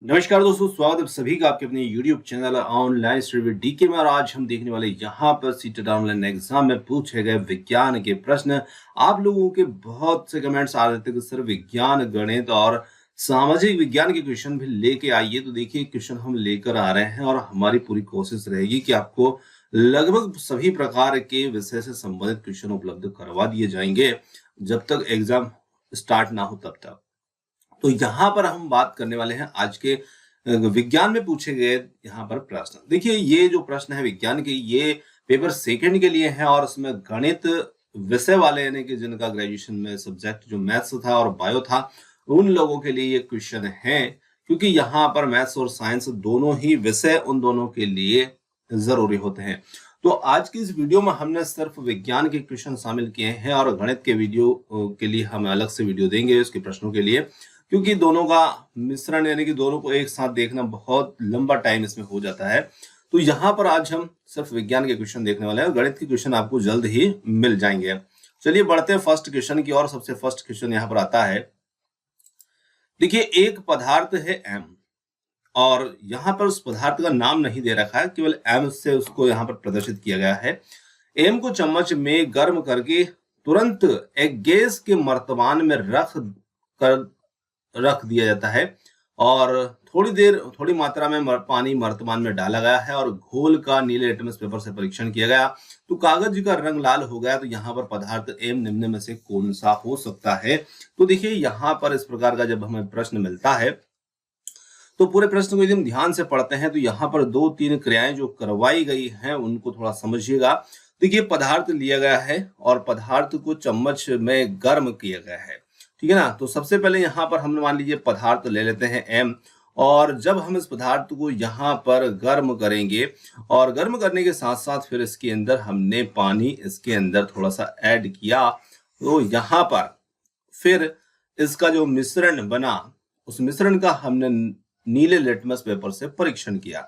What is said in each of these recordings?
नमस्कार दोस्तों, स्वागत है आप सभी का आपके अपने YouTube channel online study DK में। और आज हम देखने वाले यहाँ पर सीटेट ऑनलाइन एग्जाम में पूछे गए विज्ञान के प्रश्न। आप लोगों के बहुत से कमेंट्स आ रहे थे कि सर विज्ञान, गणित और सामाजिक विज्ञान के क्वेश्चन भी लेके आइए। तो देखिए, क्वेश्चन हम लेकर आ रहे हैं और हमारी पूरी कोशिश रहेगी कि आपको लगभग सभी प्रकार के विषय से संबंधित क्वेश्चन उपलब्ध करवा दिए जाएंगे जब तक एग्जाम स्टार्ट ना हो तब तक। तो यहाँ पर हम बात करने वाले हैं आज के विज्ञान में पूछे गए यहाँ पर प्रश्न। देखिए, ये जो प्रश्न है विज्ञान के, ये पेपर सेकंड के लिए है और उसमें गणित विषय वाले यानी कि जिनका ग्रेजुएशन में सब्जेक्ट जो मैथ्स था और बायो था, उन लोगों के लिए ये क्वेश्चन है, क्योंकि यहाँ पर मैथ्स और साइंस दोनों ही विषय उन दोनों के लिए जरूरी होते हैं। तो आज की इस वीडियो में हमने सिर्फ विज्ञान के क्वेश्चन शामिल किए हैं और गणित के वीडियो के लिए हम अलग से वीडियो देंगे उसके प्रश्नों के लिए, क्योंकि दोनों का मिश्रण यानी कि दोनों को एक साथ देखना बहुत लंबा टाइम इसमें हो जाता है। तो यहाँ पर आज हम सिर्फ विज्ञान के क्वेश्चन देखने वाले हैं, गणित के क्वेश्चन आपको जल्द ही मिल जाएंगे। चलिए बढ़ते हैं फर्स्ट क्वेश्चन की ओर। सबसे फर्स्ट क्वेश्चन यहाँ पर आता है। देखिए, एक पदार्थ है एम और यहाँ पर उस पदार्थ का नाम नहीं दे रखा है, केवल एम से उसको यहाँ पर प्रदर्शित किया गया है। एम को चम्मच में गर्म करके तुरंत एक गैस के मर्तबान में रख दिया जाता है और थोड़ी मात्रा में पानी मर्तबान में डाला गया है और घोल का नीले लिटमस पेपर से परीक्षण किया गया तो कागज का रंग लाल हो गया। तो यहाँ पर पदार्थ एम निम्न में से कौन सा हो सकता है? तो देखिए, यहाँ पर इस प्रकार का जब हमें प्रश्न मिलता है तो पूरे प्रश्न को एकदम ध्यान से पढ़ते हैं। तो यहाँ पर 2-3 क्रियाएं जो करवाई गई हैं उनको थोड़ा समझिएगा। देखिए, पदार्थ लिया गया है और पदार्थ को चम्मच में गर्म किया गया है, ठीक है ना। तो सबसे पहले यहाँ पर हम मान लीजिए पदार्थ ले लेते हैं एम, और जब हम इस पदार्थ को यहाँ पर गर्म करेंगे और गर्म करने के साथ साथ फिर इसके अंदर हमने पानी इसके अंदर थोड़ा सा ऐड किया, तो यहाँ पर फिर इसका जो मिश्रण बना उस मिश्रण का हमने नीले लिटमस पेपर से परीक्षण किया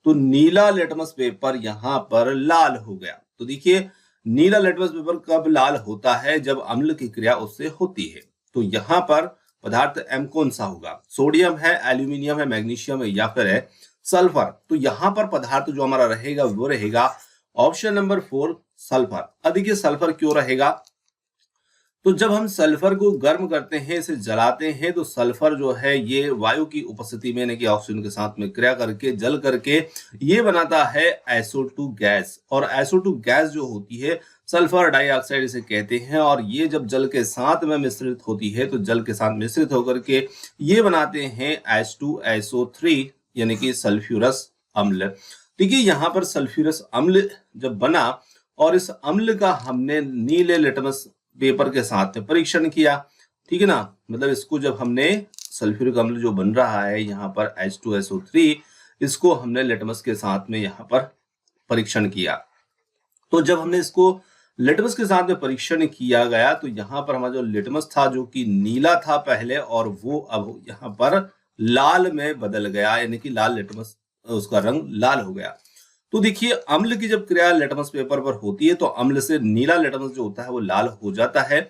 तो नीला लिटमस पेपर यहाँ पर लाल हो गया। तो देखिए, नीला लिटमस पेपर कब लाल होता है? जब अम्ल की क्रिया उससे होती है। तो यहाँ पर पदार्थ एम कौन सा होगा? सोडियम है, एल्यूमिनियम है, मैग्नीशियम है या फिर है सल्फर? तो यहाँ पर पदार्थ जो हमारा रहेगा वो रहेगा ऑप्शन नंबर 4 सल्फर। अब देखिए, सल्फर क्यों रहेगा? तो जब हम सल्फर को गर्म करते हैं, इसे जलाते हैं, तो सल्फर जो है ये वायु की उपस्थिति में यानी कि ऑक्सीजन के साथ में क्रिया करके जल करके ये बनाता है SO2 गैस। और SO2 गैस जो होती है सल्फर डाइऑक्साइड इसे कहते हैं, और ये जब जल के साथ में मिश्रित होती है तो जल के साथ मिश्रित होकर के ये बनाते हैं H2SO3 यानी कि सल्फ्यूरस अम्ल। देखिए, यहाँ पर सल्फ्यूरस अम्ल जब बना और इस अम्ल का हमने नीले लिटमस पेपर के साथ में परीक्षण किया, ठीक है ना। मतलब इसको जब हमने सल्फ्यूरिक अम्ल जो बन रहा है यहाँ पर H2SO3, इसको हमने लिटमस के साथ में यहाँ पर परीक्षण किया। तो जब हमने इसको लिटमस के साथ में परीक्षण किया गया तो यहाँ पर हमारा जो लिटमस था जो कि नीला था पहले, और वो अब यहाँ पर लाल में बदल गया, यानी कि लाल लिटमस, उसका रंग लाल हो गया। तो देखिए, अम्ल की जब क्रिया लिटमस पेपर पर होती है तो अम्ल से नीला लिटमस जो होता है वो लाल हो जाता है।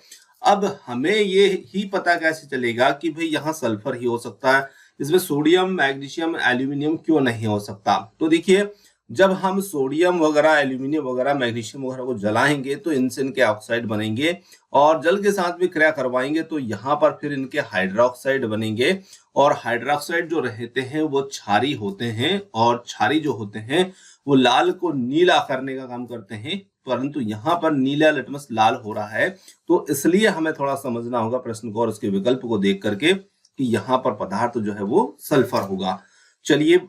अब हमें ये ही पता कैसे चलेगा कि भाई यहाँ सल्फर ही हो सकता है, इसमें सोडियम, मैग्नीशियम, एल्यूमिनियम क्यों नहीं हो सकता? तो देखिए, जब हम सोडियम वगैरह, एल्यूमिनियम वगैरह, मैग्नीशियम वगैरह को जलाएंगे तो इनसे इनके ऑक्साइड बनेंगे और जल के साथ भी क्रिया करवाएंगे तो यहाँ पर फिर इनके हाइड्रोक्साइड बनेंगे। और हाइड्रोक्साइड जो रहते हैं वो क्षारी होते हैं, और क्षारी जो होते हैं वो लाल को नीला करने का काम करते हैं, परंतु यहाँ पर नीला लिटमस लाल हो रहा है। तो इसलिए हमें थोड़ा समझना होगा प्रश्न को और उसके विकल्प को देख करके कि यहाँ पर पदार्थ जो है वो सल्फर होगा। चलिए,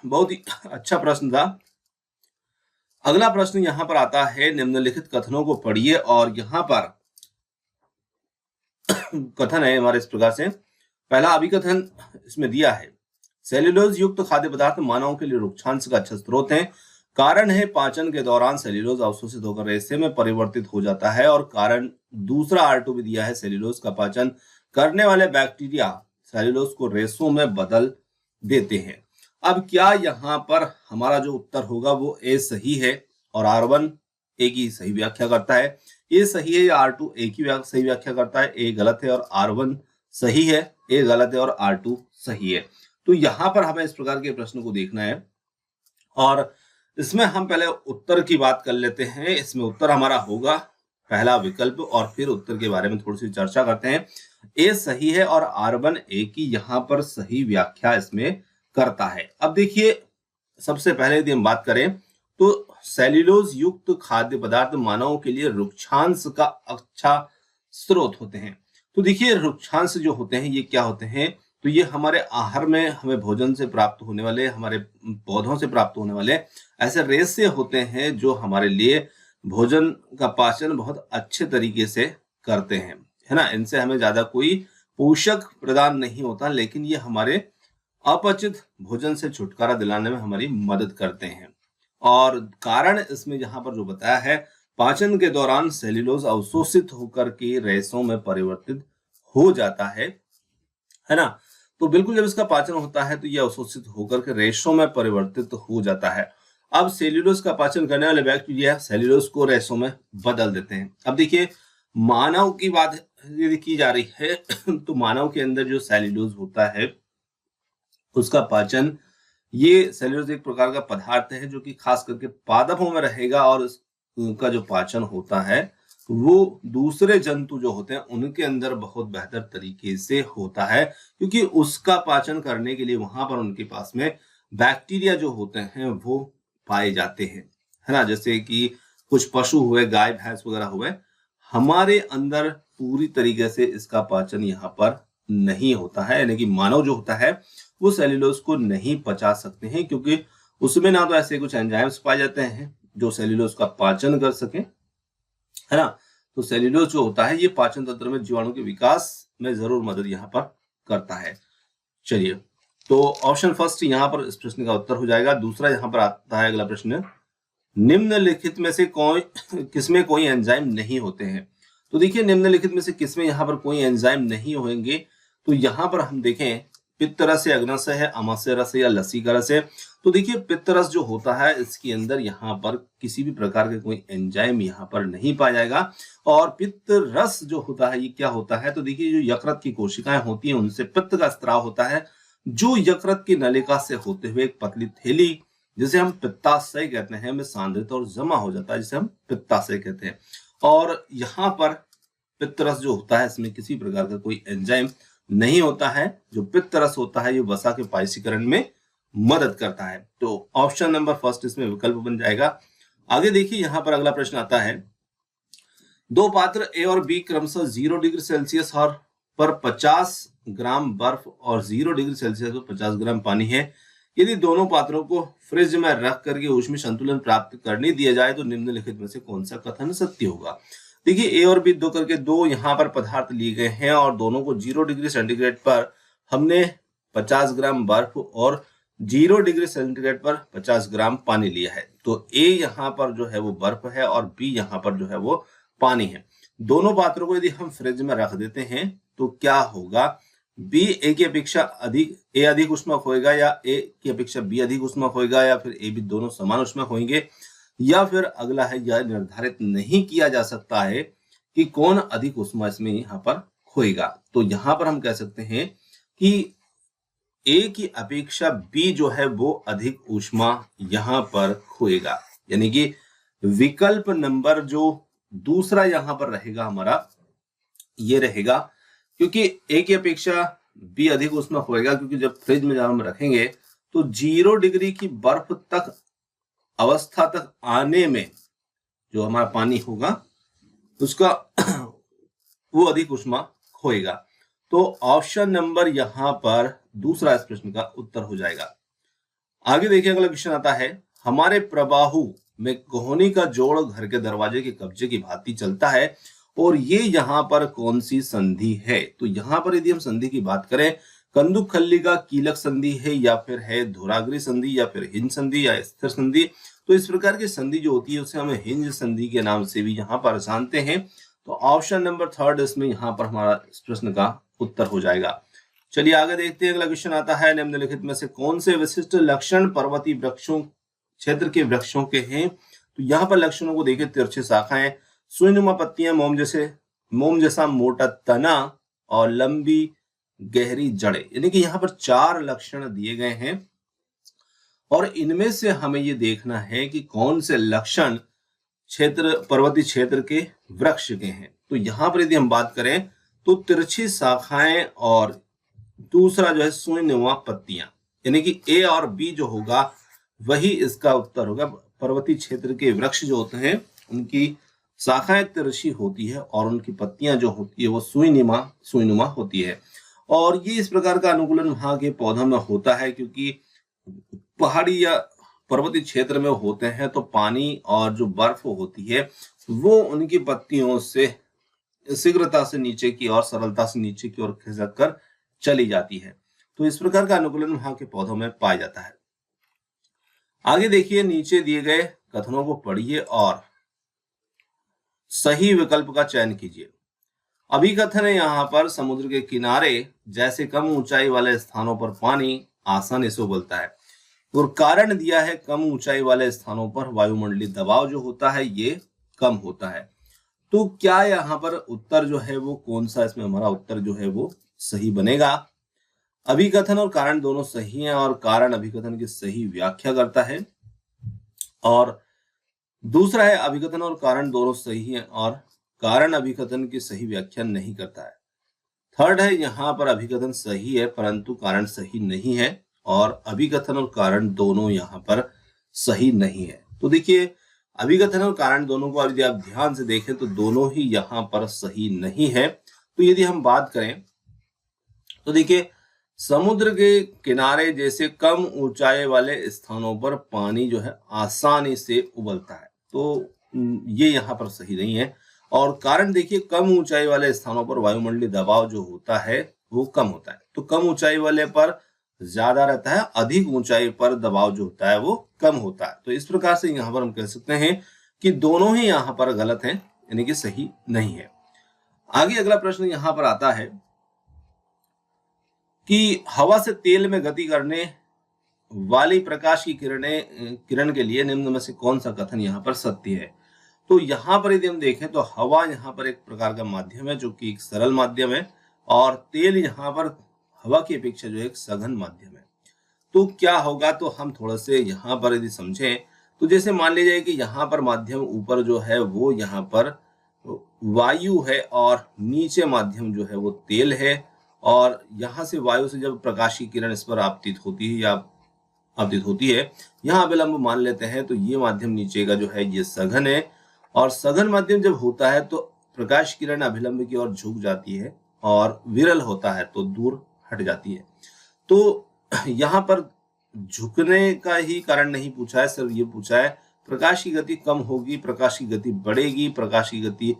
बहुत ही अच्छा प्रश्न था। अगला प्रश्न यहाँ पर आता है, निम्नलिखित कथनों को पढ़िए। और यहाँ पर कथन है हमारे इस प्रकार से। पहला अभिकथन इसमें दिया है, सेल्यूलोज युक्त खाद्य पदार्थ मानवों के लिए रुक्षांश का अच्छा स्रोत है। कारण है, पाचन के दौरान सेल्यूलोज अवशोषित होकर रेशे में परिवर्तित हो जाता है। और कारण दूसरा R2 भी दिया है, सेल्यूलोज का पाचन करने वाले बैक्टीरिया सेल्यूलोज को रेशों में बदल देते हैं। अब क्या यहाँ पर हमारा जो उत्तर होगा वो ए सही है और R1 ए की सही व्याख्या करता है? ए सही है या R2 ए की सही व्याख्या करता है? ए गलत है और R1 सही है, ए गलत है और R2 सही है। तो यहाँ पर हमें इस प्रकार के प्रश्न को देखना है और इसमें हम पहले उत्तर की बात कर लेते हैं। इसमें उत्तर हमारा होगा पहला विकल्प और फिर उत्तर के बारे में थोड़ी सी चर्चा करते हैं। ए सही है और R1 ए की यहाँ पर सही व्याख्या इसमें करता है। अब देखिए, सबसे पहले यदि हम बात करें तो सेल्यूलोज युक्त खाद्य पदार्थ मानवों के लिए रुक्षांश का अच्छा स्रोत होते हैं। तो देखिए, रुक्षांश जो होते हैं ये क्या होते हैं? तो ये हमारे आहार में हमें भोजन से प्राप्त होने वाले, हमारे पौधों से प्राप्त होने वाले ऐसे रेशे होते हैं जो हमारे लिए भोजन का पाचन बहुत अच्छे तरीके से करते हैं, है ना। इनसे हमें ज्यादा कोई पोषक प्रदान नहीं होता, लेकिन ये हमारे अपचित भोजन से छुटकारा दिलाने में हमारी मदद करते हैं। और कारण इसमें यहाँ पर जो बताया है, पाचन के दौरान सेल्यूलोज अवशोषित होकर के रेशों में परिवर्तित हो जाता है ना। तो बिल्कुल जब इसका पाचन होता है तो यह अवशोषित होकर के रेशों में परिवर्तित हो जाता है। अब सेल्यूलोज का पाचन करने वाले बैक्टीरिया सेल्यूलोज को रेशों में बदल देते हैं। अब देखिए, मानव की बात यदि की जा रही है तो मानव के अंदर जो सेल्यूलोज होता है उसका पाचन, ये सेल्यूलोज एक प्रकार का पदार्थ है जो कि खास करके पादपों में रहेगा और उनका जो पाचन होता है वो दूसरे जंतु जो होते हैं उनके अंदर बहुत बेहतर तरीके से होता है, क्योंकि उसका पाचन करने के लिए वहां पर उनके पास में बैक्टीरिया जो होते हैं वो पाए जाते हैं, है ना। जैसे कि कुछ पशु हुए, गाय भैंस वगैरह हुए, हमारे अंदर पूरी तरीके से इसका पाचन यहाँ पर नहीं होता है, यानी कि मानव जो होता है वो सेल्यूलोज को नहीं पचा सकते हैं, क्योंकि उसमें ना तो ऐसे कुछ एंजाइम्स पाए जाते हैं जो सेल्यूलोज का पाचन कर सके, है ना। तो सेल्यूलोज जो होता है ये पाचन तंत्र में जीवाणु के विकास में जरूर मदद यहाँ पर करता है। चलिए, तो ऑप्शन फर्स्ट यहाँ पर इस प्रश्न का उत्तर हो जाएगा। दूसरा यहाँ पर आता है अगला प्रश्न, निम्नलिखित में से किसमें कोई एंजाइम नहीं होते हैं? तो देखिए, निम्नलिखित में से किसमें यहाँ पर कोई एंजाइम नहीं होंगे? तो यहाँ पर हम देखें, पित्त रस है, अग्नाशय है, आमाशय रस है या लसीका रस है। तो देखिए, पित्त रस जो होता है इसके अंदर यहाँ पर किसी भी प्रकार के कोई एंजाइम यहाँ पर नहीं पाया जाएगा। और पित्त रस जो होता है ये क्या होता है? तो देखिए, जो यकृत की कोशिकाएं होती हैं उनसे पित्त का स्त्राव होता है, जो यकृत की नलिका से होते हुए एक पतली थैली जिसे हम पित्ताशय कहते हैं में सांद्रित और जमा हो जाता है, जिसे हम पित्ताशय कहते हैं। और यहाँ पर पित्त रस जो होता है इसमें किसी प्रकार का कोई एंजाइम नहीं होता है। जो पित्त रस होता है ये वसा के पाइसीकरण में मदद करता है। तो ऑप्शन नंबर फर्स्ट इसमें विकल्प बन जाएगा। आगे देखिए, यहाँ पर अगला प्रश्न आता है, दो पात्र ए और बी क्रमशः 0 डिग्री सेल्सियस और पर 50 ग्राम बर्फ और 0 डिग्री सेल्सियस पर 50 ग्राम पानी है। यदि दोनों पात्रों को फ्रिज में रख करके ऊष्मीय संतुलन प्राप्त करने दिया जाए तो निम्नलिखित में से कौन सा कथन सत्य होगा? देखिए, ए और बी दो करके दो यहाँ पर पदार्थ लिए गए हैं और दोनों को 0 डिग्री सेंटीग्रेड पर हमने 50 ग्राम बर्फ और 0 डिग्री सेंटीग्रेड पर 50 ग्राम पानी लिया है। तो ए यहाँ पर जो है वो बर्फ है और बी यहाँ पर जो है वो पानी है। दोनों पात्रों को यदि हम फ्रिज में रख देते हैं तो क्या होगा? बी ए की अपेक्षा अधिक, ए अधिक उष्मक होएगा या ए की अपेक्षा बी अधिक उष्मक होएगा, या फिर ए बी दोनों समान उष्मक होंगे, या फिर अगला है, यह निर्धारित नहीं किया जा सकता है कि कौन अधिक ऊष्मा इसमें यहाँ पर होएगा। तो यहाँ पर हम कह सकते हैं कि ए की अपेक्षा बी जो है वो अधिक ऊष्मा यहाँ पर होएगा, यानी कि विकल्प नंबर जो दूसरा यहाँ पर रहेगा हमारा ये रहेगा, क्योंकि ए की अपेक्षा बी अधिक उष्मक होएगा, क्योंकि जब फ्रिज में जब हम रखेंगे तो 0 डिग्री की बर्फ तक अवस्था तक आने में जो हमारा पानी होगा उसका वो अधिक ऊष्मा होएगा। तो ऑप्शन नंबर यहाँ पर दूसरा इस प्रश्न का उत्तर हो जाएगा। आगे देखिए, अगला क्वेश्चन आता है, हमारे प्रबाहु में कोहनी का जोड़ घर के दरवाजे के कब्जे की भांति चलता है और ये यहाँ पर कौन सी संधि है? तो यहाँ पर यदि हम संधि की बात करें, कंदुक खल्ली का कीलक संधि है या फिर है धुराग्री संधि या फिर हिंज संधि या स्थिर संधि। तो इस प्रकार की संधि जो होती है उसे हम हिंज संधि के नाम से भी यहाँ पर जानते हैं। तो ऑप्शन नंबर थर्ड इसमें यहाँ पर हमारा इस प्रश्न का उत्तर हो जाएगा। चलिए आगे देखते हैं, अगला क्वेश्चन आता है, निम्नलिखित में से कौन से विशिष्ट लक्षण पर्वतीय वृक्षों क्षेत्र के वृक्षों के हैं? तो यहाँ पर लक्षणों को देखिए, तिरछी शाखाएं, सुईनुमा पत्तियां, मोम जैसा मोटा तना और लंबी गहरी जड़ें, यानी कि यहाँ पर 4 लक्षण दिए गए हैं और इनमें से हमें ये देखना है कि कौन से लक्षण पर्वतीय क्षेत्र के वृक्ष के हैं। तो यहाँ पर यदि हम बात करें तो तिरछी शाखाएं और दूसरा जो है सुईनुमा पत्तियां, यानी कि ए और बी जो होगा वही इसका उत्तर होगा। पर्वतीय क्षेत्र के वृक्ष जो होते हैं उनकी शाखाएं तिरछी होती है और उनकी पत्तियां जो होती है वो सुईनुमा होती है। और ये इस प्रकार का अनुकूलन वहां के पौधों में होता है क्योंकि पहाड़ी या पर्वतीय क्षेत्र में होते हैं तो पानी और जो बर्फ होती है वो उनकी पत्तियों से शीघ्रता से नीचे की और सरलता से नीचे की ओर खिसक कर चली जाती है। तो इस प्रकार का अनुकूलन वहां के पौधों में पाया जाता है। आगे देखिए, नीचे दिए गए कथनों को पढ़िए और सही विकल्प का चयन कीजिए। अभिकथन है यहाँ पर, समुद्र के किनारे जैसे कम ऊंचाई वाले स्थानों पर पानी आसानी से उबलता है। और कारण दिया है, कम ऊंचाई वाले स्थानों पर वायुमंडलीय दबाव जो होता है ये कम होता है। तो क्या यहाँ पर उत्तर जो है वो कौन सा, इसमें हमारा उत्तर जो है वो सही बनेगा। अभिकथन और कारण दोनों सही हैं और कारण अभिकथन की सही व्याख्या करता है। और दूसरा है, अभिकथन और कारण दोनों सही हैं और कारण अभिकथन की सही व्याख्या नहीं करता है। थर्ड है, यहाँ पर अभिकथन सही है परंतु कारण सही नहीं है और अभिकथन और कारण दोनों यहाँ पर सही नहीं है। तो देखिए, अभिकथन और कारण दोनों को यदि आप ध्यान से देखें तो दोनों ही यहाँ पर सही नहीं है। तो यदि हम बात करें तो देखिए, समुद्र के किनारे जैसे कम ऊंचाई वाले स्थानों पर पानी जो है आसानी से उबलता है, तो ये यहाँ पर सही नहीं है। और कारण देखिए, कम ऊंचाई वाले स्थानों पर वायुमंडलीय दबाव जो होता है वो कम होता है। तो कम ऊंचाई वाले पर ज्यादा रहता है, अधिक ऊंचाई पर दबाव जो होता है वो कम होता है। तो इस प्रकार से यहाँ पर हम कह सकते हैं कि दोनों ही यहाँ पर गलत हैं, यानी कि सही नहीं है। आगे अगला प्रश्न यहाँ पर आता है कि हवा से तेल में गति करने वाली प्रकाश की किरण के लिए निम्न में से कौन सा कथन यहाँ पर सत्य है। तो यहाँ पर यदि हम देखें तो हवा यहाँ पर एक प्रकार का माध्यम है जो कि एक सरल माध्यम है और तेल यहाँ पर हवा की अपेक्षा जो एक सघन माध्यम है। तो क्या होगा, तो हम थोड़ा से यहाँ पर यदि समझें तो जैसे मान लीजिए कि यहाँ पर माध्यम ऊपर जो है वो यहाँ पर वायु है और नीचे माध्यम जो है वो तेल है और यहाँ से वायु से जब प्रकाश की किरण इस पर आपतित होती है, यहाँ अभिलंब मान लेते हैं तो ये माध्यम नीचे का जो है ये सघन है और सघन माध्यम जब होता है तो प्रकाश किरण अभिलंब की ओर झुक जाती है और विरल होता है तो दूर हट जाती है। तो यहाँ पर झुकने का ही कारण नहीं पूछा है, सिर्फ ये पूछा है प्रकाश की गति कम होगी, प्रकाश की गति बढ़ेगी, प्रकाश की गति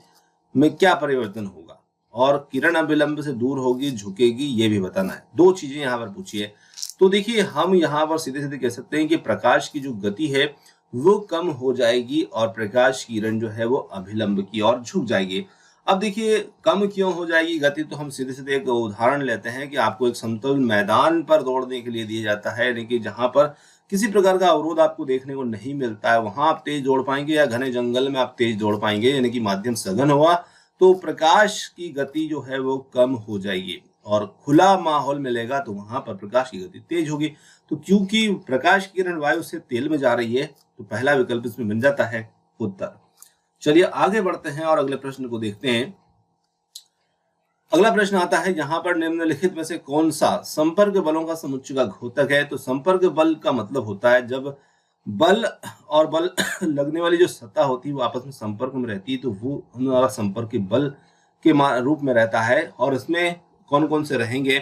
में क्या परिवर्तन होगा और किरण अभिलंब से दूर होगी, झुकेगी, ये भी बताना है। दो चीजें यहाँ पर पूछी है। तो देखिए, हम यहाँ पर सीधे सीधे कह सकते हैं कि प्रकाश की जो गति है वो कम हो जाएगी और प्रकाश की किरण जो है वो अभिलंब की ओर झुक जाएगी। अब देखिए, कम क्यों हो जाएगी गति, तो हम सीधे सीधे एक उदाहरण लेते हैं कि आपको एक समतल मैदान पर दौड़ने के लिए दिया जाता है, यानी कि जहां पर किसी प्रकार का अवरोध आपको देखने को नहीं मिलता है, वहां आप तेज दौड़ पाएंगे या घने जंगल में आप तेज दौड़ पाएंगे, यानी कि माध्यम सघन हुआ तो प्रकाश की गति जो है वो कम हो जाएगी और खुला माहौल मिलेगा तो वहां पर प्रकाश की गति तेज होगी। तो क्योंकि प्रकाश की किरण वायु से तेल में जा रही है तो पहला विकल्प इसमें बन जाता है उत्तर। चलिए आगे बढ़ते हैं और अगले प्रश्न को देखते हैं। अगला प्रश्न आता है, यहाँ पर निम्नलिखित में से कौन सा संपर्क बलों का समुच्चय का घोतक है। तो संपर्क बल का मतलब होता है जब बल और बल लगने वाली जो सतह होती है वो आपस में संपर्क में रहती है तो वो हमारा संपर्क बल के रूप में रहता है। और इसमें कौन कौन से रहेंगे,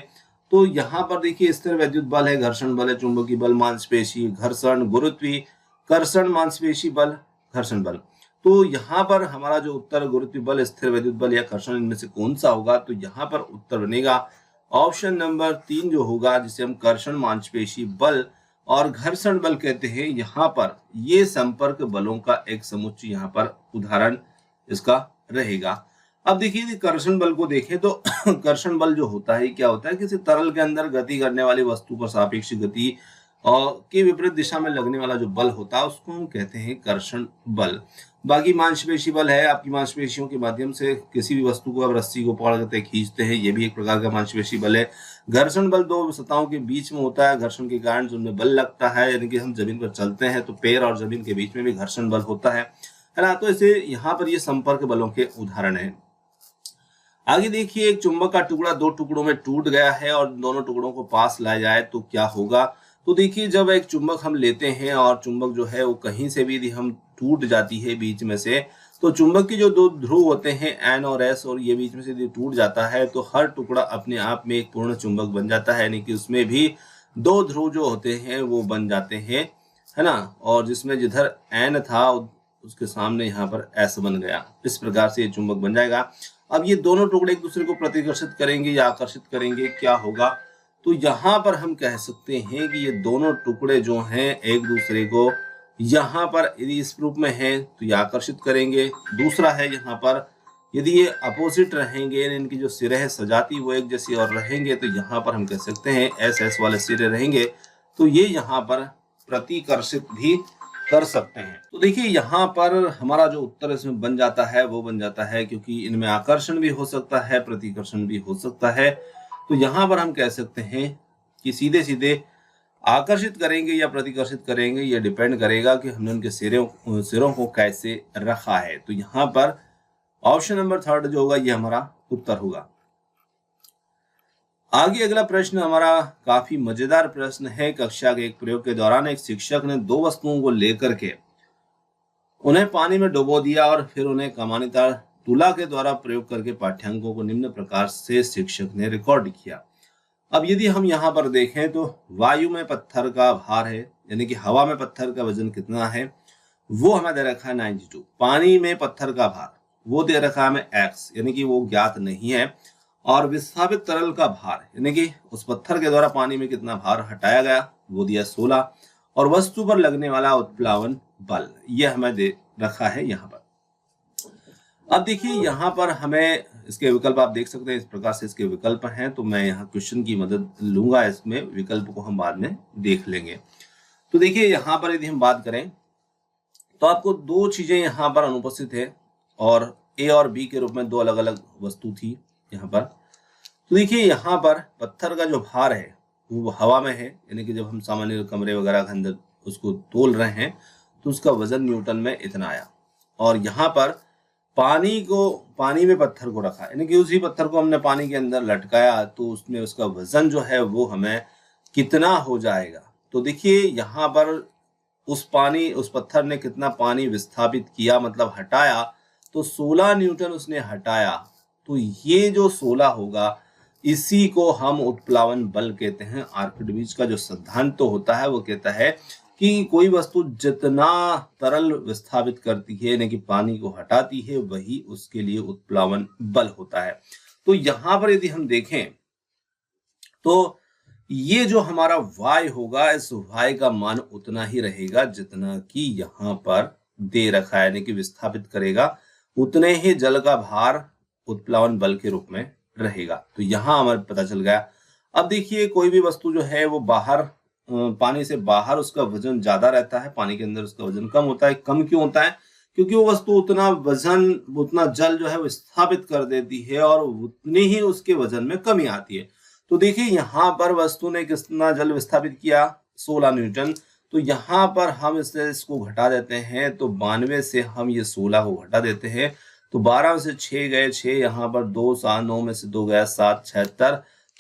तो यहाँ पर देखिए, स्थिर वैद्युत बल है, घर्षण बल है, चुंबकीय बल, मांसपेशी घर्षण, गुरुत्वाकर्षण, मांसपेशी बल, घर्षण बल। तो यहाँ पर हमारा जो उत्तर गुरुत्व बल, स्थिर वैद्युत बल या घर्षण, इनमें से कौन सा होगा, तो यहाँ पर उत्तर बनेगा ऑप्शन नंबर 3 जो होगा, जिसे हम कर्षण मांसपेशी बल और घर्षण बल कहते हैं। यहाँ पर ये संपर्क बलों का एक समुच्चय यहाँ पर उदाहरण इसका रहेगा। अब देखिए, कर्षण बल को देखें तो कर्षण बल जो होता है क्या होता है, किसी तरल के अंदर गति करने वाली वस्तु पर सापेक्ष गति और के विपरीत दिशा में लगने वाला जो बल होता है उसको हम कहते हैं कर्षण बल। बाकी मांसपेशी बल है, आपकी मांसपेशियों के माध्यम से किसी भी वस्तु को आप रस्सी को पकड़ करके खींचते हैं, ये भी एक प्रकार का मांसपेशी बल है। घर्षण बल दो सतहों के बीच में होता है, घर्षण के कारण जो बल लगता है, यानी कि हम जमीन पर चलते हैं तो पैर और जमीन के बीच में भी घर्षण बल होता है ना। तो ऐसे यहाँ पर ये संपर्क बलों के उदाहरण है। आगे देखिए, एक चुंबक का टुकड़ा दो टुकड़ों में टूट गया है और दोनों टुकड़ों को पास लाया जाए तो क्या होगा। तो देखिए, जब एक चुंबक हम लेते हैं और चुंबक जो है वो कहीं से भी यदि हम टूट जाती है बीच में से, तो चुंबक के जो दो ध्रुव होते हैं एन और एस, और ये बीच में से यदि टूट जाता है तो हर टुकड़ा अपने आप में एक पूर्ण चुंबक बन जाता है, यानी कि उसमें भी दो ध्रुव जो होते हैं वो बन जाते हैं, है ना। और जिसमें जिधर एन था उसके सामने यहाँ पर एस बन गया, इस प्रकार से ये चुंबक बन जाएगा। अब ये दोनों टुकड़े एक दूसरे को प्रतिकर्षित करेंगे या आकर्षित करेंगे, क्या होगा। तो यहाँ पर हम कह सकते हैं कि ये दोनों टुकड़े जो हैं एक दूसरे को यहाँ पर यदि इस रूप में है तो ये आकर्षित करेंगे। दूसरा है यहाँ पर यदि ये अपोजिट रहेंगे, इनकी जो सिरे है सजाती वो एक जैसी और रहेंगे, तो यहाँ पर हम कह सकते हैं एस एस वाले सिरे रहेंगे तो ये यहाँ पर प्रतिकर्षित भी कर सकते हैं। तो देखिए, यहाँ पर हमारा जो उत्तर इसमें बन जाता है वो बन जाता है, क्योंकि इनमें आकर्षण भी हो सकता है, प्रतिकर्षण भी हो सकता है। तो यहाँ पर हम कह सकते हैं कि सीधे सीधे आकर्षित करेंगे या प्रतिकर्षित करेंगे, ये डिपेंड करेगा कि हमने उनके सिरों को कैसे रखा है। तो यहाँ पर ऑप्शन नंबर 3 जो होगा ये हमारा उत्तर होगा। आगे अगला प्रश्न हमारा काफी मजेदार प्रश्न है। कक्षा के एक प्रयोग के दौरान एक शिक्षक ने दो वस्तुओं को लेकर के उन्हें पानी में डुबो दिया और फिर उन्हें कमानीदार तुला के द्वारा प्रयोग करके पाठ्यांकों को निम्न प्रकार से शिक्षक ने रिकॉर्ड किया। अब यदि हम यहाँ पर देखें तो वायु में पत्थर का भार है, यानी कि हवा में पत्थर का वजन कितना है वो हमें दे रखा है 92। पानी में पत्थर का भार वो दे रखा है हमें x, यानी कि वो ज्ञात नहीं है। और विस्थापित तरल का भार, यानी कि उस पत्थर के द्वारा पानी में कितना भार हटाया गया वो दिया 16। और वस्तु पर लगने वाला उत्प्लावन बल ये हमें दे रखा है यहाँ पर। अब देखिए, यहाँ पर हमें इसके विकल्प आप देख सकते हैं, इस प्रकार से इसके विकल्प हैं। तो मैं यहाँ क्वेश्चन की मदद लूंगा, इसमें विकल्प को हम बाद में देख लेंगे। तो देखिए, यहाँ पर यदि हम बात करें तो आपको दो चीजें यहाँ पर अनुपस्थित है और ए और बी के रूप में दो अलग अलग वस्तु थी यहाँ पर। तो देखिए, यहाँ पर पत्थर का जो भार है वो हवा में है, यानी कि जब हम सामान्य कमरे वगैरह के अंदर उसको तोल रहे हैं तो उसका वजन न्यूटन में इतना आया। और यहाँ पर पानी में पत्थर को रखा, यानी कि उसी पत्थर को हमने पानी के अंदर लटकाया तो उसमें उसका वजन जो है वो हमें कितना हो जाएगा। तो देखिए, यहाँ पर उस पत्थर ने कितना पानी विस्थापित किया, मतलब हटाया, तो 16 न्यूटन उसने हटाया। तो ये जो 16 होगा इसी को हम उत्प्लावन बल कहते हैं। आर्किमिडीज का जो सिद्धांत तो होता है वो कहता है कि कोई वस्तु जितना तरल विस्थापित करती है, यानी कि पानी को हटाती है, वही उसके लिए उत्प्लावन बल होता है। तो यहाँ पर यदि हम देखें तो ये जो हमारा y होगा, इस y का मान उतना ही रहेगा जितना कि यहाँ पर दे रखा है, यानी कि विस्थापित करेगा उतने ही जल का भार उत्प्लावन बल के रूप में रहेगा। तो यहाँ हमें पता चल गया। अब देखिए, कोई भी वस्तु जो है वो बाहर पानी से बाहर उसका वजन ज्यादा रहता है, पानी के अंदर उसका वजन कम होता है। कम क्यों होता है? क्योंकि वो वस्तु उतना जल जो है वो स्थापित कर देती है और उतनी ही उसके वजन में कमी आती है। तो देखिए, यहाँ पर वस्तु ने कितना जल विस्थापित किया, 16 न्यूटन। तो यहाँ पर हम इसको घटा देते हैं, तो 92 से हम ये 16 को घटा देते हैं, तो 12 में से 6 गए 6, यहाँ पर 2 7, 9 में से 2 गया 7,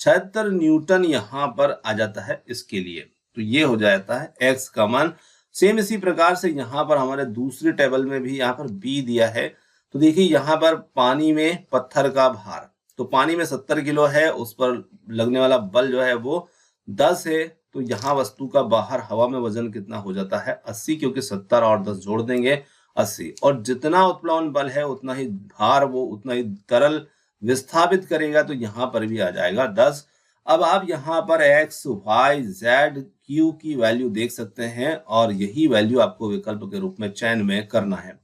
76 न्यूटन यहाँ पर आ जाता है इसके लिए। तो ये हो जाता है x का मान। सेम इसी प्रकार से यहाँ पर हमारे दूसरी टेबल में भी यहाँ पर b दिया है। तो देखिए, यहाँ पर पानी में पत्थर का भार, तो पानी में 70 किलो है, उस पर लगने वाला बल जो है वो 10 है। तो यहाँ वस्तु का बाहर हवा में वजन कितना हो जाता है 80, क्योंकि 70 और 10 जोड़ देंगे 80। और जितना उत्प्लावन बल है उतना ही भार वो उतना ही तरल विस्थापित करेगा, तो यहाँ पर भी आ जाएगा 10। अब आप यहाँ पर x, y, z, q की वैल्यू देख सकते हैं और यही वैल्यू आपको विकल्प के रूप में चयन में करना है।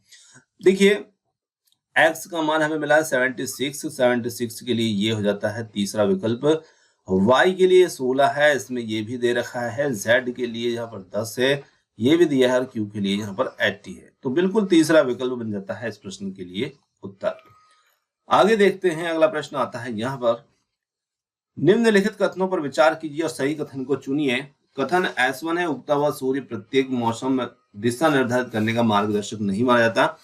देखिए, x का मान हमें मिला है 76 के लिए ये हो जाता है तीसरा विकल्प। Y के लिए 16 है, इसमें ये भी दे रखा है। Z के लिए यहाँ पर 10 है, ये भी दिया है, और Q के लिए यहाँ पर 80 है। तो बिल्कुल तीसरा विकल्प बन जाता है इस प्रश्न के लिए उत्तर। आगे देखते हैं, अगला प्रश्न आता है यहाँ पर, निम्नलिखित कथनों पर विचार कीजिए और सही कथन को चुनिए। कथन S1 है, उगता हुआ सूर्य प्रत्येक मौसम में दिशा निर्धारित करने का मार्गदर्शक नहीं माना जाता।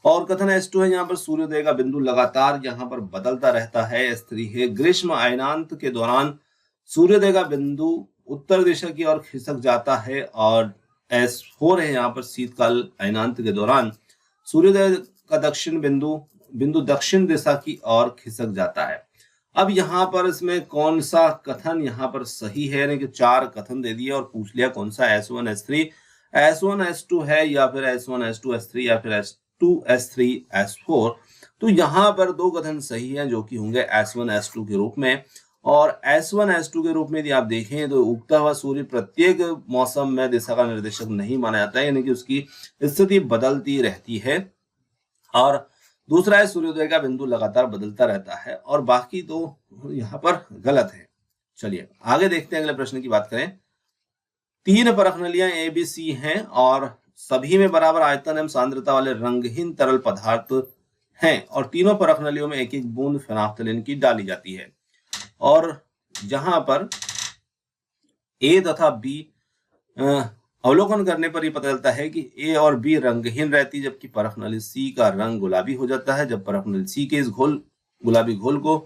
और कथन S2 है, यहाँ पर सूर्योदय का बिंदु लगातार यहाँ पर बदलता रहता है। S3 है, ग्रीष्म अयनांत के दौरान सूर्योदय का बिंदु उत्तर दिशा की ओर खिसक जाता है। और S4 है, यहाँ पर शीतकाल अयनांत के दौरान सूर्योदय का दक्षिण बिंदु दक्षिण दिशा की ओर खिसक जाता है। अब यहाँ पर इसमें कौन सा कथन यहाँ पर सही है, यानी कि 4 कथन दे दिए और पूछ लिया कौन सा S1 S2 है, या फिर S1 S2 S3, या फिर S2 S3 S4। तो यहाँ पर 2 कथन सही हैं, जो कि होंगे S1 S2 के रूप में। और S1 S2 के रूप में यदि आप देखें तो उगता हुआ सूर्य प्रत्येक मौसम में दिशा का निर्देशक नहीं माना जाता है, यानी कि उसकी स्थिति बदलती रहती है। और दूसरा है, सूर्योदय का बिंदु लगातार बदलता रहता है। और बाकी तो यहाँ पर गलत है। चलिए आगे देखते हैं, अगले प्रश्न की बात करें। 3 परखनलियां ABC हैं और सभी में बराबर आयतन एवं सांद्रता वाले रंगहीन तरल पदार्थ हैं, और तीनों परखनलियों में एक एक बूंद फेनाफ्थलीन की डाली जाती है। और जहां पर A तथा B अवलोकन करने पर यह पता चलता है कि A और B रंगहीन रहती है, जबकि परखनली C का रंग गुलाबी हो जाता है। जब परखनली C के इस गुलाबी घोल को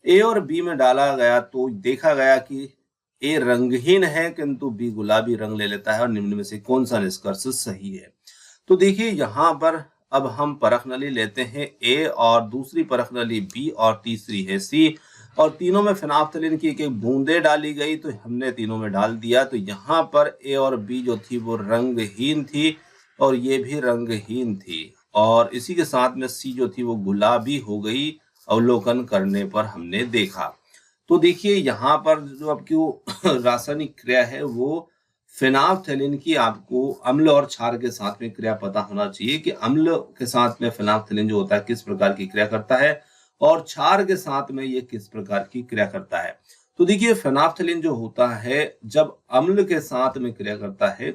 A और B में डाला गया तो देखा गया कि A रंगहीन है किंतु B गुलाबी रंग ले लेता है। और निम्न में से कौन सा निष्कर्ष सही है? तो देखिए यहाँ पर अब हम परखनली लेते हैं A और दूसरी परखनली B और तीसरी है C, और तीनों में फेनाफ्थलीन की एक एक बूंदे डाली गई, तो हमने तीनों में डाल दिया। तो यहाँ पर A और B जो थी वो रंगहीन थी और ये भी रंगहीन थी, और इसी के साथ में C जो थी वो गुलाबी हो गई अवलोकन करने पर हमने देखा। तो देखिए यहाँ पर जो आपकी रासायनिक क्रिया है वो फेनाफ्थलीन की, आपको अम्ल और क्षार के साथ में क्रिया पता होना चाहिए कि अम्ल के साथ में फेनाफ्थलीन जो होता है किस प्रकार की क्रिया करता है, और क्षार के साथ में ये किस प्रकार की क्रिया करता है। तो देखिए फेनाफ्थलीन जो होता है जब अम्ल के साथ में क्रिया करता है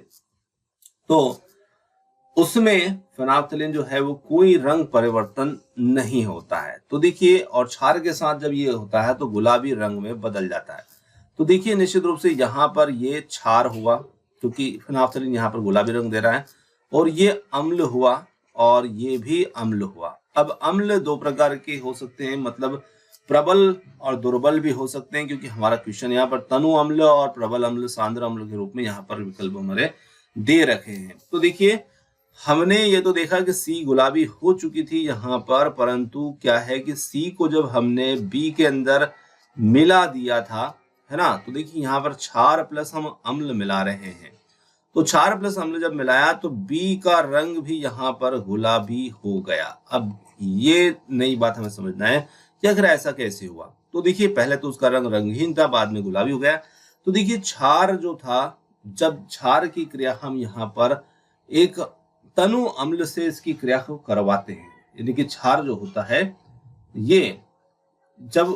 तो उसमें फेनाफ्थलीन जो है वो कोई रंग परिवर्तन नहीं होता है। तो देखिए, और क्षार के साथ जब ये होता है तो गुलाबी रंग में बदल जाता है। तो देखिए निश्चित रूप से यहाँ पर ये क्षार हुआ, क्योंकि फेनाफ्थलीन यहाँ पर गुलाबी रंग दे रहा है, और ये अम्ल हुआ और ये भी अम्ल हुआ। अब अम्ल 2 प्रकार के हो सकते हैं, मतलब प्रबल और दुर्बल भी हो सकते हैं, क्योंकि हमारा क्वेश्चन यहाँ पर तनु अम्ल और प्रबल अम्ल, सांद्र अम्ल के रूप में यहाँ पर विकल्प हमारे दे रखे हैं। तो देखिए हमने ये तो देखा कि C गुलाबी हो चुकी थी यहाँ पर, परंतु क्या है कि C को जब हमने B के अंदर मिला दिया था, है ना, तो देखिए यहाँ पर क्षार प्लस हम अम्ल मिला रहे हैं। तो क्षार प्लस अम्ल जब मिलाया तो B का रंग भी यहाँ पर गुलाबी हो गया। अब ये नई बात हमें समझना है कि आखिर ऐसा कैसे हुआ। तो देखिए पहले तो उसका रंग रंगहीन था, बाद में गुलाबी हो गया। तो देखिए क्षार जो था, जब क्षार की क्रिया हम यहाँ पर एक तनु अम्ल से इसकी क्रिया को करवाते हैं, यानी कि क्षार जो होता है ये जब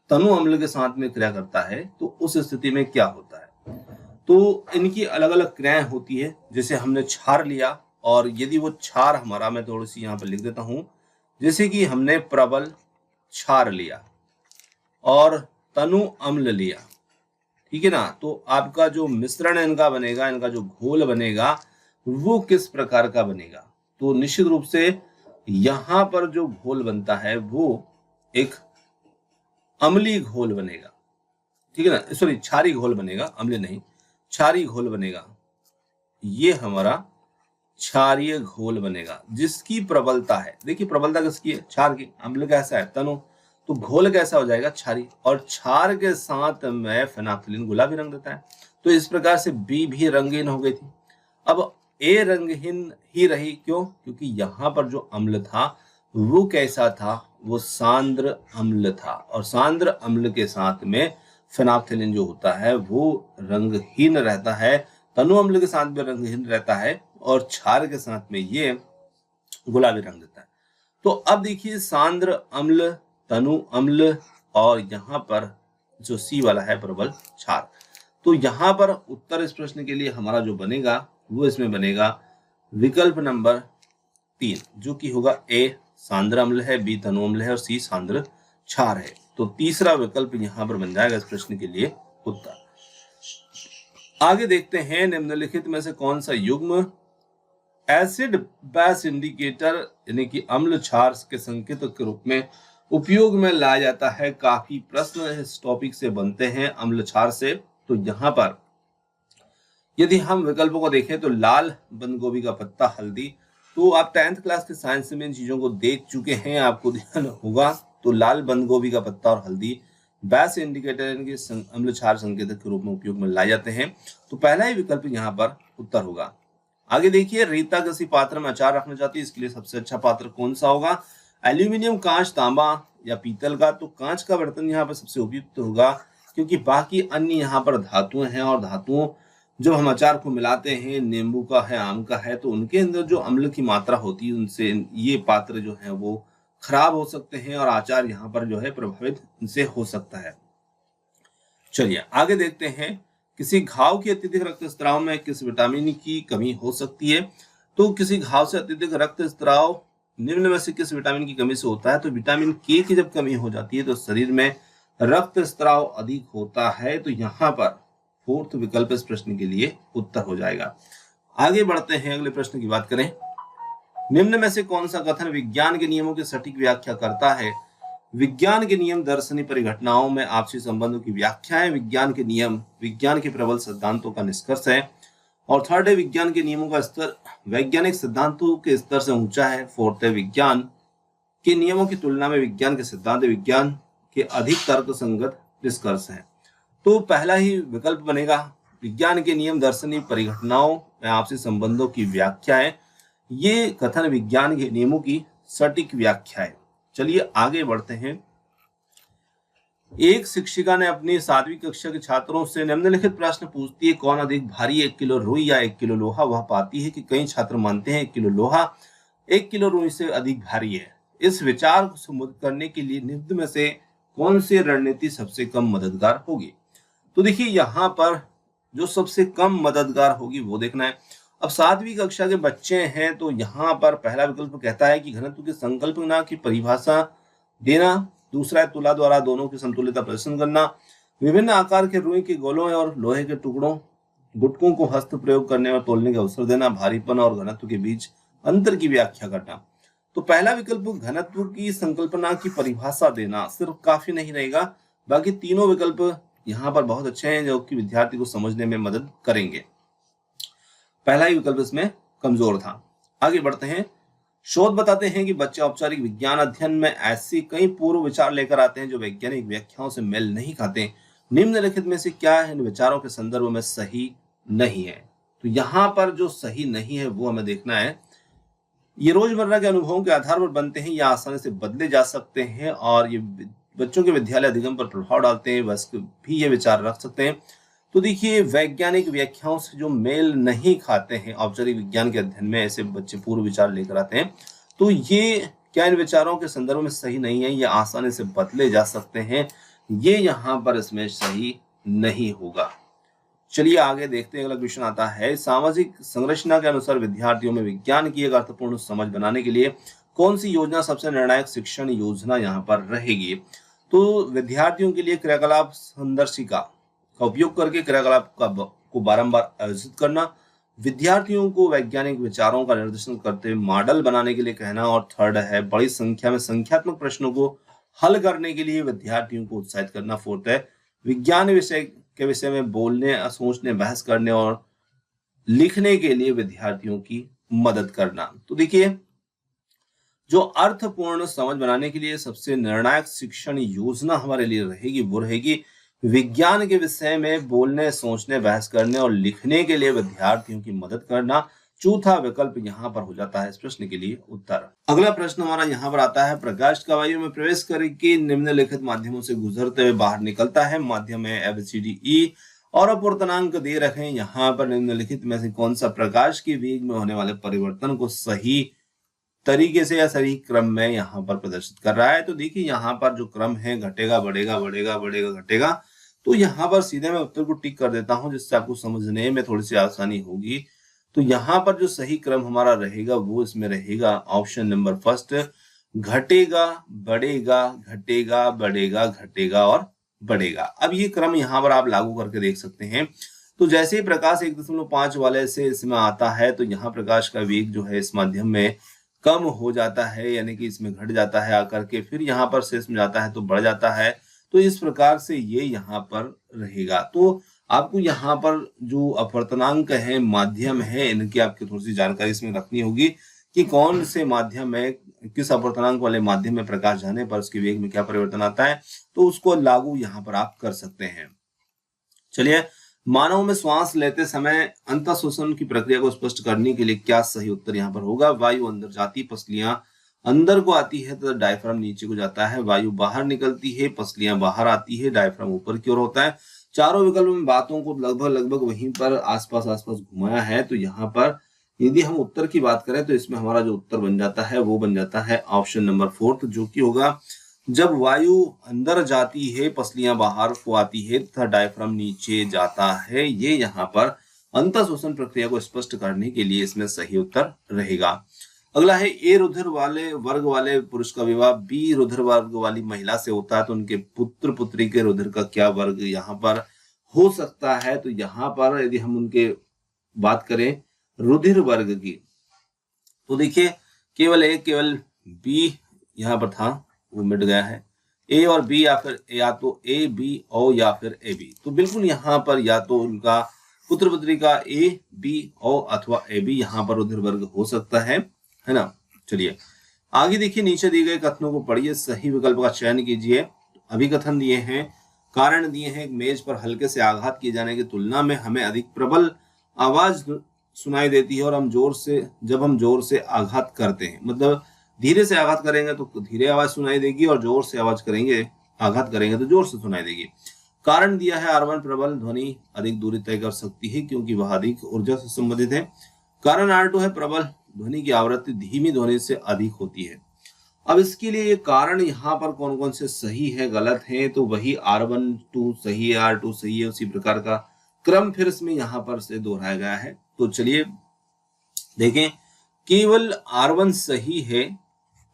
तनु अम्ल के साथ में क्रिया करता है तो उस स्थिति में क्या होता है। तो इनकी अलग अलग क्रियाएं होती है। जैसे हमने क्षार लिया, और यदि वो क्षार हमारा, मैं थोड़ी सी यहाँ पर लिख देता हूं, जैसे कि हमने प्रबल क्षार लिया और तनु अम्ल लिया, ठीक है ना, तो आपका जो मिश्रण इनका बनेगा, इनका जो घोल बनेगा वो किस प्रकार का बनेगा। तो निश्चित रूप से यहां पर जो घोल बनता है वो एक अम्लीय घोल बनेगा, ठीक है ना, सॉरी क्षारीय घोल बनेगा, अम्लीय नहीं, क्षारीय घोल बनेगा। ये हमारा क्षारीय घोल बनेगा जिसकी प्रबलता है, देखिए प्रबलता किसकी है, क्षार की। अम्ल कैसा है, तनु, तो घोल कैसा हो जाएगा, क्षारीय। और क्षार के साथ में फेनाफ्थलीन गुलाबी रंग देता है। तो इस प्रकार से B भी रंगीन हो गई थी। अब A रंगहीन ही रही, क्यों? क्योंकि यहाँ पर जो अम्ल था वो कैसा था, वो सांद्र अम्ल था, और सांद्र अम्ल के साथ में फेनाफ्थलीन जो होता है वो रंगहीन रहता है, तनु अम्ल के साथ में रंगहीन रहता है, और क्षार के साथ में ये गुलाबी रंग देता है। तो अब देखिए सांद्र अम्ल, तनु अम्ल और यहाँ पर जो सी वाला है प्रबल क्षार। तो यहाँ पर उत्तर इस प्रश्न के लिए हमारा जो बनेगा वो इसमें बनेगा विकल्प नंबर 3, जो कि होगा ए सांद्र अम्ल है, बी तनु अम्ल है और सी सांद्र क्षार है। तो तीसरा विकल्प यहाँ पर बन जाएगा इस प्रश्न के लिए उत्तर। आगे देखते हैं निम्नलिखित में से कौन सा युग्म एसिड बेस इंडिकेटर यानी कि अम्ल क्षार के संकेत के रूप में उपयोग में लाया जाता है। काफी प्रश्न इस टॉपिक से बनते हैं अम्ल क्षार से। तो यहाँ पर यदि हम विकल्पों को देखें तो लाल बंद गोभी का पत्ता, हल्दी, तो आप 10th क्लास के साइंस में इन चीजों को देख चुके हैं, आपको ध्यान होगा। तो लाल बंद गोभी का पत्ता और हल्दी बेस इंडिकेटर यानी कि अम्ल क्षार संकेतक के रूप में उपयोग में लाए जाते हैं। तो पहला ही विकल्प यहाँ पर उत्तर होगा। आगे देखिए, रीता किसी पात्र में अचार रखना चाहती है, इसके लिए सबसे अच्छा पात्र कौन सा होगा? एल्यूमिनियम, कांच, तांबा या पीतल का? तो कांच का बर्तन यहाँ पर सबसे उपयुक्त होगा, क्योंकि बाकी अन्य यहाँ पर धातुएं हैं और धातुओं जब हम अचार को मिलाते हैं, नींबू का है, आम का है, तो उनके अंदर जो अम्ल की मात्रा होती है उनसे ये पात्र जो है वो खराब हो सकते हैं और अचार यहाँ पर जो है प्रभावित इनसे हो सकता है। चलिए आगे देखते हैं, किसी घाव की अत्यधिक रक्तस्राव में किस विटामिन की कमी हो सकती है? तो किसी घाव से अत्यधिक रक्तस्राव निम्न में से किस विटामिन की कमी से होता है? तो विटामिन के की जब कमी हो जाती है तो शरीर में रक्तस्राव अधिक होता है। तो यहाँ पर फोर्थ विकल्प इस प्रश्न के लिए उत्तर हो जाएगा। आगे बढ़ते हैं, अगले प्रश्न की बात करें। निम्न में से कौन सा कथन विज्ञान के नियमों की सटीक व्याख्या करता है? विज्ञान के नियम दर्शनीय परिघटनाओं में आपसी संबंधों की व्याख्या है। विज्ञान के नियम विज्ञान के प्रबल सिद्धांतों का निष्कर्ष है। और थर्ड है, विज्ञान के नियमों का स्तर वैज्ञानिक सिद्धांतों के स्तर से ऊंचा है। फोर्थ है, विज्ञान के नियमों की तुलना में विज्ञान के सिद्धांत विज्ञान के अधिक तर्क संगत निष्कर्ष है। तो पहला ही विकल्प बनेगा, विज्ञान के नियम दर्शनीय परिघटनाओं में आपसी संबंधों की व्याख्या है। ये कथन विज्ञान के नियमों की सटीक व्याख्या है। चलिए आगे बढ़ते हैं। एक शिक्षिका ने अपनी 7वीं कक्षा के छात्रों से निम्नलिखित प्रश्न पूछती है, कौन अधिक भारी, 1 किलो रुई या 1 किलो लोहा? वह पाती है कि कई छात्र मानते हैं 1 किलो लोहा 1 किलो रुई से अधिक भारी है। इस विचार को संबोधित करने के लिए निम्न में से कौन सी रणनीति सबसे कम मददगार होगी? तो देखिए, यहाँ पर जो सबसे कम मददगार होगी वो देखना है। अब 7वीं कक्षा के बच्चे हैं, तो यहाँ पर पहला विकल्प कहता है कि घनत्व की संकल्पना की परिभाषा देना। दूसरा है, तुला द्वारा दोनों की समतुल्यता प्रदर्शन करना। विभिन्न आकार के रुई के गोलों और लोहे के टुकड़ों गुटकों को हस्त प्रयोग करने और तोलने का अवसर देना। भारीपन और घनत्व के बीच अंतर की व्याख्या करना। तो पहला विकल्प घनत्व की संकल्पना की परिभाषा देना सिर्फ काफी नहीं रहेगा, बाकी तीनों विकल्प यहाँ पर बहुत अच्छे हैं जो कि विद्यार्थी को समझने में मदद करेंगे। पहला ही विकल्प इसमें कमजोर था। आगे बढ़ते हैं। शोध बताते हैं कि बच्चे औपचारिक विज्ञान अध्ययन में ऐसी कई पूर्व विचार लेकर आते हैं जो वैज्ञानिक व्याख्याओं से मेल नहीं खाते। निम्नलिखित में से क्या इन विचारों के संदर्भ में सही नहीं है? तो यहाँ पर जो सही नहीं है वो हमें देखना है। ये रोजमर्रा के अनुभवों के आधार पर बनते हैं या आसानी से बदले जा सकते हैं और ये बच्चों के विद्यालय अधिगम पर प्रभाव डालते हैं, वयस्क भी ये विचार रख सकते हैं। तो देखिए, वैज्ञानिक व्याख्याओं से जो मेल नहीं खाते हैं औपचारिक विज्ञान के अध्ययन में ऐसे बच्चे पूर्व विचार लेकर आते हैं, तो ये क्या इन विचारों के संदर्भ में सही नहीं है? ये आसानी से बदले जा सकते हैं, ये यहाँ पर इसमें सही नहीं होगा। चलिए आगे देखते हैं। अगला क्वेश्चन आता है, सामाजिक संरचना के अनुसार विद्यार्थियों में विज्ञान की एक अर्थपूर्ण समझ बनाने के लिए कौन सी योजना सबसे निर्णायक शिक्षण योजना यहाँ पर रहेगी? तो विद्यार्थियों के लिए क्रियाकलाप संदर्शिका का उपयोग करके क्रियाकलाप को बारंबार आयोजित करना, विद्यार्थियों को वैज्ञानिक विचारों का निर्देशन करते हुए मॉडल बनाने के लिए कहना, और थर्ड है, बड़ी संख्या में संख्यात्मक प्रश्नों को हल करने के लिए विद्यार्थियों को उत्साहित करना। फोर्थ है, विज्ञान विषय में बोलने, सोचने, बहस करने और लिखने के लिए विद्यार्थियों की मदद करना। तो देखिए, जो अर्थपूर्ण समझ बनाने के लिए सबसे निर्णायक शिक्षण योजना हमारे लिए रहेगी वो रहेगी विज्ञान के विषय में बोलने, सोचने, बहस करने और लिखने के लिए विद्यार्थियों की मदद करना। चौथा विकल्प यहाँ पर हो जाता है इस प्रश्न के लिए उत्तर। अगला प्रश्न हमारा यहाँ पर आता है, प्रकाश का वायु में प्रवेश करके निम्नलिखित माध्यमों से गुजरते हुए बाहर निकलता है। माध्यम है ABCDE और अपूर्णांक दे रखे हैं। यहाँ पर निम्नलिखित में से कौन सा प्रकाश के वेग में होने वाले परिवर्तन को सही तरीके से या सही क्रम में यहाँ पर प्रदर्शित कर रहा है। तो देखिए यहाँ पर जो क्रम है घटेगा बढ़ेगा बढ़ेगा बढ़ेगा घटेगा, तो यहाँ पर सीधे मैं उत्तर को टिक कर देता हूँ जिससे आपको समझने में थोड़ी सी आसानी होगी। तो यहाँ पर जो सही क्रम हमारा रहेगा वो इसमें रहेगा ऑप्शन नंबर फर्स्ट, घटेगा बढ़ेगा घटेगा बढ़ेगा घटेगा और बढ़ेगा। अब ये क्रम यहाँ पर आप लागू करके देख सकते हैं। तो जैसे ही प्रकाश 1.5 वाले से इसमें आता है तो यहाँ प्रकाश का वेग जो है इस माध्यम में कम हो जाता है, यानी कि इसमें घट जाता है आकर के, फिर यहाँ पर से इसमें जाता है तो बढ़ जाता है। तो इस प्रकार से ये यहाँ पर रहेगा। तो आपको यहाँ पर जो अपवर्तनांक है, माध्यम है, इनकी आपकी थोड़ी सी जानकारी इसमें रखनी होगी कि कौन से माध्यम में, किस अपवर्तनांक वाले माध्यम में प्रकाश जाने पर उसके वेग में क्या परिवर्तन आता है, तो उसको लागू यहाँ पर आप कर सकते हैं। चलिए, मानव में श्वास लेते समय अंतःश्वसन की प्रक्रिया को स्पष्ट करने के लिए क्या सही उत्तर यहाँ पर होगा? वायु अंदर जाती, पसलियां अंदर को आती है तो डायफ्राम नीचे को जाता है, वायु बाहर निकलती है, पसलियां बाहर आती है, डायफ्राम ऊपर की ओर होता है। चारों विकल्प में बातों को लगभग वहीं पर आसपास घुमाया है। तो यहाँ पर यदि हम उत्तर की बात करें तो इसमें हमारा जो उत्तर बन जाता है वो बन जाता है ऑप्शन नंबर फोर्थ, जो कि होगा जब वायु अंदर जाती है पसलियां बाहर को आती है तथा डायफ्राम नीचे जाता है। ये यहाँ पर अंतःश्वसन प्रक्रिया को स्पष्ट करने के लिए इसमें सही उत्तर रहेगा। अगला है ए रुधिर वाले वर्ग वाले पुरुष का विवाह बी रुधिर वर्ग वाली महिला से होता है तो उनके पुत्र पुत्री के रुधिर का क्या वर्ग यहाँ पर हो सकता है? तो यहाँ पर यदि हम उनके बात करें रुधिर वर्ग की, तो देखिए केवल बी यहाँ पर था, वो मिट गया है। ए और बी या फिर या तो ए बी ओ या फिर ए बी, तो बिल्कुल यहाँ पर या तो उनका पुत्र पुत्री का ए बी ओ अथवा ए बी यहाँ पर रुधिर वर्ग हो सकता है ना। चलिए आगे देखिए, नीचे दिए गए कथनों को पढ़िए, सही विकल्प का चयन कीजिए। अभी कथन दिए हैं, कारण दिए हैं, मेज पर हल्के से आघात किए जाने की तुलना में हमें अधिक प्रबल आवाज सुनाई देती है और जब हम जोर से आघात करते हैं, मतलब धीरे से आघात करेंगे तो धीरे आवाज सुनाई देगी और जोर से आघात करेंगे तो जोर से सुनाई देगी। कारण दिया है R1 प्रबल ध्वनि अधिक दूरी तय कर सकती है क्योंकि वह अधिक ऊर्जा से संबंधित है। कारण R2 है प्रबल ध्वनि की आवृत्ति धीमी ध्वनि से अधिक होती है। अब इसके लिए ये कारण यहाँ पर कौन कौन से सही है गलत है, तो वही R1 सही है, R2 सही है, उसी प्रकार का क्रम फिर इसमें यहाँ पर से दोहराया गया है। तो चलिए देखें, केवल R1 सही है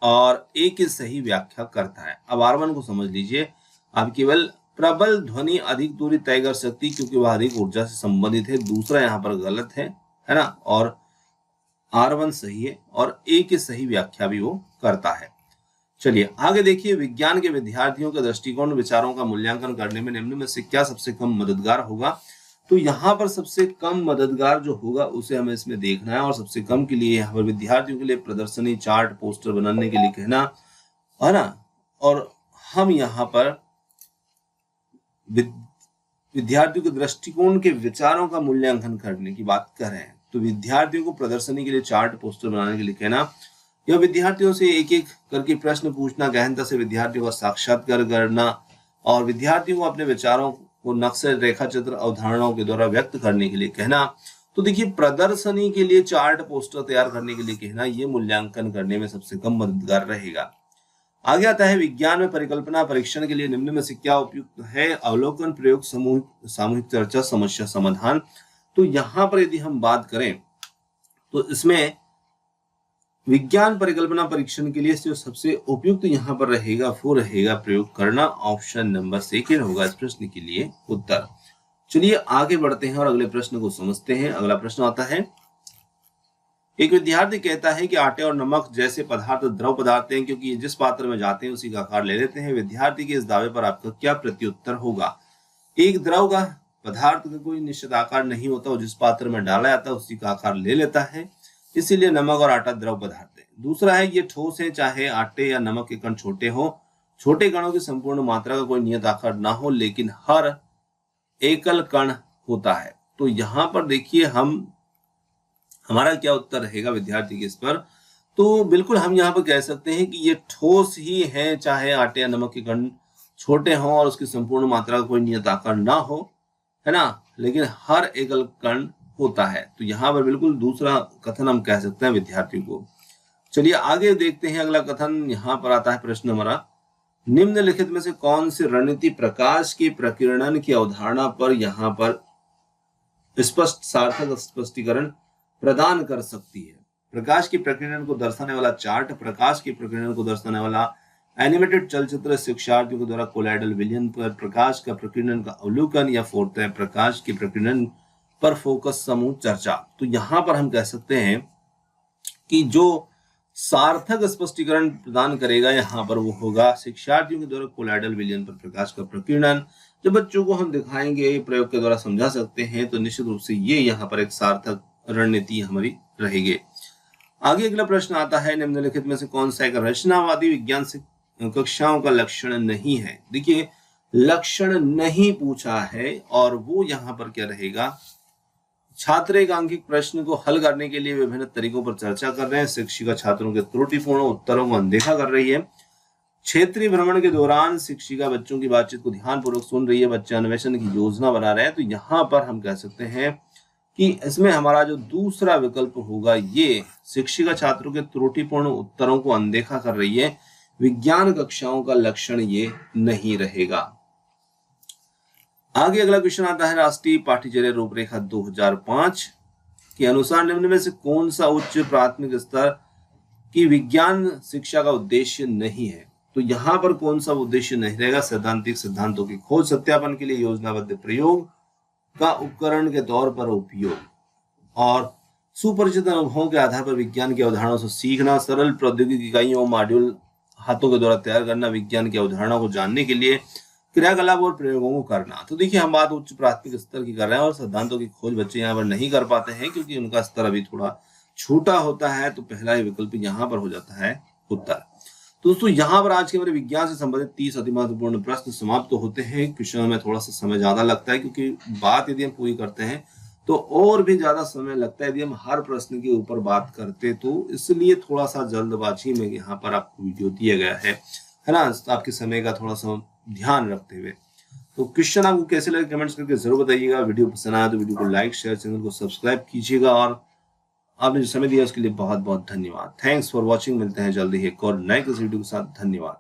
और ए की सही व्याख्या करता है। अब R1 को समझ लीजिए, अब केवल प्रबल ध्वनि अधिक दूरी तय कर सकती क्योंकि वह अधिक ऊर्जा से संबंधित है, दूसरा यहाँ पर गलत है ना, और R1 सही है और ए की सही व्याख्या भी वो करता है। चलिए आगे देखिए, विज्ञान के विद्यार्थियों के दृष्टिकोण विचारों का मूल्यांकन करने में निम्न में से क्या सबसे कम मददगार होगा? तो यहाँ पर सबसे कम मददगार जो होगा उसे हमें इसमें देखना है, और सबसे कम के लिए यहाँ पर विद्यार्थियों के लिए प्रदर्शनी चार्ट पोस्टर बनाने के लिए कहना है ना, और हम यहाँ पर विद्यार्थियों के दृष्टिकोण के विचारों का मूल्यांकन करने की बात कर रहे हैं। तो विद्यार्थियों को प्रदर्शनी के लिए चार्ट पोस्टर बनाने के लिए कहना, या विद्यार्थियों से एक एक करके प्रश्न पूछना, गहनता से विद्यार्थियों का साक्षात्कार करना और विद्यार्थियों को अपने विचारों को नक्शे रेखा चित्र अवधारणाओं के द्वारा व्यक्त करने के लिए कहना। तो देखिए, प्रदर्शनी के लिए चार्ट पोस्टर तैयार करने के लिए कहना, ये मूल्यांकन करने में सबसे कम मददगार रहेगा। आगे आता है, विज्ञान में परिकल्पना परीक्षण के लिए निम्न में से क्या उपयुक्त है? अवलोकन, प्रयोग, सामूहिक चर्चा, समस्या समाधान। तो यहाँ पर यदि हम बात करें तो इसमें विज्ञान परिकल्पना परीक्षण के लिए जो सबसे उपयुक्त यहाँ पर रहेगा वो रहेगा प्रयोग करना। ऑप्शन नंबर सेकंड होगा इस प्रश्न के लिए उत्तर। चलिए आगे बढ़ते हैं और अगले प्रश्न को समझते हैं। अगला प्रश्न आता है, एक विद्यार्थी कहता है कि आटे और नमक जैसे पदार्थ द्रव पदार्थ हैं क्योंकि ये जिस पात्र में जाते हैं उसी का आकार ले लेते हैं। विद्यार्थी के इस दावे पर आपका क्या प्रत्युत्तर होगा? एक द्रव का पदार्थ का कोई निश्चित आकार नहीं होता, और जिस पात्र में डाला जाता है उसी का आकार ले लेता है, इसीलिए नमक और आटा द्रव पदार्थ है। दूसरा है, ये ठोस है, चाहे आटे या नमक के कण छोटे हो, छोटे कणों की संपूर्ण मात्रा का कोई नियत आकार ना हो, लेकिन हर एकल कण होता है। तो यहाँ पर देखिए हमारा क्या उत्तर रहेगा विद्यार्थी के इस पर? तो बिल्कुल हम यहाँ पर कह सकते हैं कि ये ठोस ही है, चाहे आटे या नमक के कण छोटे हों और उसकी संपूर्ण मात्रा का कोई नियत आकार ना हो, है ना, लेकिन हर एकल कण होता है। तो यहाँ पर बिल्कुल दूसरा कथन हम कह सकते हैं विद्यार्थियों को। चलिए आगे देखते हैं अगला कथन। यहाँ पर आता है प्रश्न हमारा, निम्नलिखित में से कौन सी रणनीति प्रकाश के प्रकीर्णन की अवधारणा पर यहाँ पर स्पष्ट सार्थक स्पष्टीकरण प्रदान कर सकती है। प्रकाश के प्रकीर्णन को दर्शाने वाला चार्ट, प्रकाश के प्रकीर्णन को दर्शाने वाला एनिमेटेड चलचित्र, शिक्षार्थियों के द्वारा कोलाइडल विलयन पर प्रकाश का प्रकीर्णन का अवलोकन, या फोर्थ है प्रकाश के प्रकीर्णन पर फोकस समूह चर्चा। तो यहाँ पर हम कह सकते हैं कि जो सार्थक स्पष्टीकरण प्रदान करेगा यहाँ पर वो होगा शिक्षार्थियों के द्वारा कोलाइडल विलयन पर प्रकाश का प्रकीर्णन। जब बच्चों को हम दिखाएंगे, प्रयोग के द्वारा समझा सकते हैं, तो निश्चित रूप से ये यहाँ पर एक सार्थक रणनीति हमारी रहेगी। आगे अगला प्रश्न आता है, निम्नलिखित में से कौन सा एक रचनावादी विज्ञान से कक्षाओं का लक्षण नहीं है। देखिए लक्षण नहीं पूछा है और वो यहाँ पर क्या रहेगा, छात्र एक आंकिक प्रश्न को हल करने के लिए विभिन्न तरीकों पर चर्चा कर रहे हैं। शिक्षिका छात्रों के त्रुटिपूर्ण उत्तरों को अनदेखा कर रही है। क्षेत्रीय भ्रमण के दौरान शिक्षिका बच्चों की बातचीत को ध्यानपूर्वक सुन रही है। बच्चे अन्वेषण की योजना बना रहे हैं। तो यहाँ पर हम कह सकते हैं कि इसमें हमारा जो दूसरा विकल्प होगा, ये शिक्षिका छात्रों के त्रुटिपूर्ण उत्तरों को अनदेखा कर रही है, विज्ञान कक्षाओं का लक्षण ये नहीं रहेगा। आगे अगला क्वेश्चन आता है, राष्ट्रीय पाठ्यचर्या रूपरेखा 2005 के अनुसार निम्न में से कौन सा उच्च प्राथमिक स्तर की विज्ञान शिक्षा का उद्देश्य नहीं है। तो यहाँ पर कौन सा उद्देश्य नहीं रहेगा, सैद्धांतिक सिद्धांतों की खोज, सत्यापन के लिए योजनाबद्ध प्रयोग का उपकरण के तौर पर उपयोग, और सुपरिचित अनुभवों के आधार पर विज्ञान की अवधारणाओं से सीखना, सरल प्रौद्योगिकी इकाइयों मॉड्यूल हाथों के द्वारा तैयार करना, विज्ञान की अवधारणा को जानने के लिए क्रियाकलाप और प्रयोगों को करना। तो देखिए हम बात उच्च प्राथमिक स्तर की कर रहे हैं और सिद्धांतों की खोज बच्चे यहाँ पर नहीं कर पाते हैं क्योंकि उनका स्तर अभी थोड़ा छोटा होता है। तो पहला ही विकल्प यहाँ पर हो जाता है उत्तर। तो दोस्तों यहाँ पर आज के हमारे विज्ञान से संबंधित 30 अति महत्वपूर्ण प्रश्न समाप्त तो होते हैं। क्वेश्चन में थोड़ा सा समय ज्यादा लगता है क्योंकि बात यदि हम पूरी करते हैं तो और भी ज्यादा समय लगता है यदि हम हर प्रश्न के ऊपर बात करते, तो इसलिए थोड़ा सा जल्दबाजी में यहाँ पर आपको वीडियो दिया गया है ना, आपके समय का थोड़ा सा ध्यान रखते हुए। तो क्वेश्चन आपको कैसे लगे कमेंट्स करके जरूर बताइएगा। वीडियो पसंद आया तो वीडियो को लाइक शेयर, चैनल को सब्सक्राइब कीजिएगा, और आपने जो समय दिया उसके लिए बहुत बहुत धन्यवाद। Thanks for watching. मिलते हैं जल्दी ही एक और नए किसी वीडियो के साथ। धन्यवाद।